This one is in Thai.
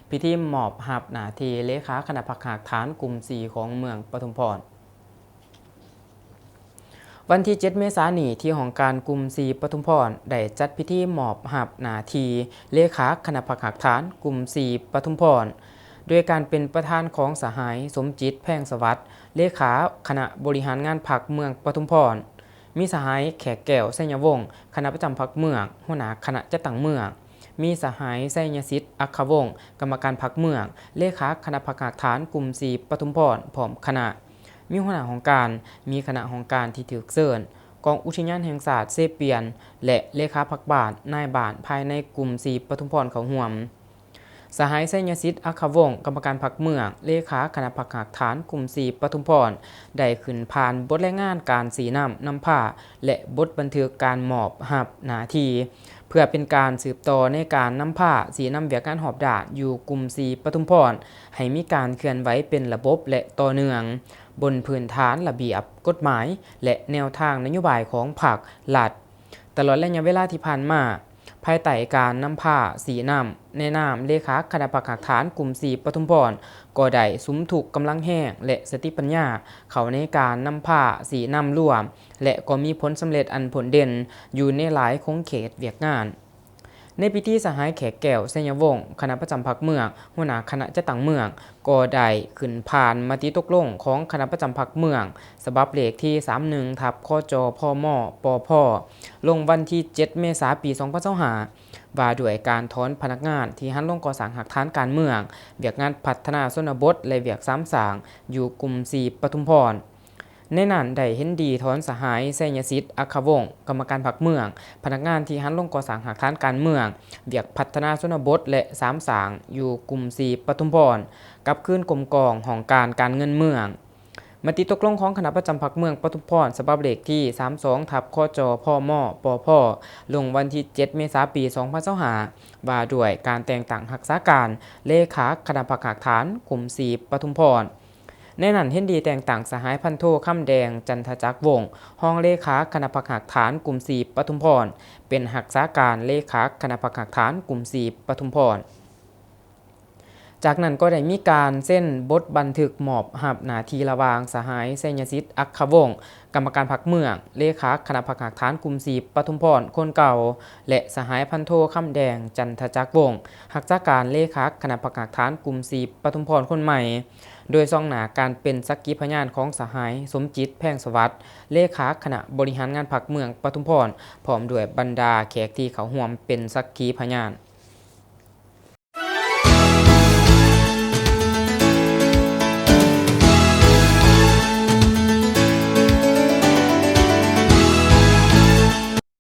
พิธีมอบหับหน้าที่เลขาคณะผักหากฐานกลุ่ม 4 ของเมืองปทุมพรวันที่ 7 เมษายนนี้ที่ของการกลุ่ม 4 ปทุมพรได้จัดพิธีมอบหับหน้าที่เลขาคณะผักหากฐานกลุ่ม 4 ปทุมพรโดยการเป็นประธานของสหายสมจิตแพงสวัสดิ์เลขาคณะบริหารงานพรรคเมืองปทุมพรมีสหายแขกแก้วไสยวงศ์คณะประจำพรรคเมืองหัวหน้าคณะจัดตั้งเมืองมีสหายไสยสิทธิ์อัคควงศ์กรรมการพรรคเมืองเลขาคณะผักหากฐานกลุ่ม 4 ปทุมพรพร้อมคณะมีหัวหน้าของการมีคณะของการที่ถูกเชิญกองอุทยานแห่งชาติเซเปียนและเลขาพรรคบ้านนายบ้านภายในกลุ่ม 4 ปทุมพรเขาร่วมสหายไสยสิทธิ์อัคควงศ์กรรมการพรรคเมืองเลขาคณะผักหากฐานกลุ่ม 4 ปทุมพรได้ขึ้นผ่านบทรายงานการสีน้ำนำผ้าและบทบันทึกการมอบหับหน้าที่เพื่อเป็นการสืบต่อในการนำผ้าสีน้ำเวียกงานหอบดาดอยู่กลุ่ม 4 ปทุมพรให้มีการเคลื่อนไหวเป็นระบบและต่อเนื่องบนพื้นฐานระเบียบกฎหมายและแนวทางนโยบายของพรรครัฐตลอดระยะเวลาที่ผ่านมาภายใต้การนำผ้าสีน้ำในนามเลขาคณะผักหากฐานกลุ่ม 4 ปทุมพรก็ได้สุมถูกกำลังแห้งและสติปัญญาเข้าในการนำผ้าสีน้ำร่วมและก็มีผลสำเร็จอันผลเด่นอยู่ในหลายคงเขตเวียกงานในพิธีสหายแขกแก้วไสยวงศ์คณะประจำพรรคเมืองหัวหน้าคณะจัดตั้งเมืองก็ได้ขึ้นผ่านมติตกลงของคณะประจำพรรคเมืองฉบับเลขที่31ทับคจพมปพลงวันที่ 7 เมษายน ปี2025ว่าด้วยการถอนพนักงานที่หันลงก่อสร้างหากฐานการเมืองเวียกงานพัฒนาชนบทและเวียกสามสร้างอยู่กลุ่ม 4 ปทุมพรในนั้นได้เห็นดีถอนสหายไสยสิทธิ์อัคควงศ์กรรมการพรรคเมืองพนักงานที่หันลงก่อสร้างหากฐานการเมืองเวียกพัฒนาชนบทและสามสร้างอยู่กลุ่ม 4 ปทุมพรกับคืนกลมกองของการเงินเมืองมติตกลงของคณะประจำพรรคเมืองปทุมพรฉบับเลขที่32ทับคจพมปพลงวันที่ 7 เมษายน ปี2025ว่าด้วยการแต่งตั้งรักษาการเลขาคณะผักหากฐานกลุ่ม 4 ปทุมพรในนั้นเห็นดีแต่งตั้งสหายพันโทค่ำแดงจันทจักรวงศ์ห้องเลขาคณะผักหากฐานกลุ่ม 4 ปทุมพรเป็นรักษาการเลขาคณะผักหากฐานกลุ่ม 4 ปทุมพรจากนั้นก็ได้มีการเส้นบทบันทึกมอบหับหน้าที่ระหว่างสหายไสยสิทธิ์อัคควงศ์กรรมการพรรคเมืองเลขาคณะผักหากฐานกลุ่ม 4 ปทุมพรคนเก่าและสหายพันโทค่ำแดงจันทจักรวงศ์รักษาการเลขาคณะผักหากฐานกลุ่ม 4 ปทุมพรคนใหม่โดยซ่องหน้าการเป็นสักขีพยานของสหายสมจิตแพงสวัสดิ์เลขาคณะบริหารงานพรรคเมืองปทุมพรพร้อมด้วยบรรดาแขกที่เขาร่วมเป็นสักขีพยาน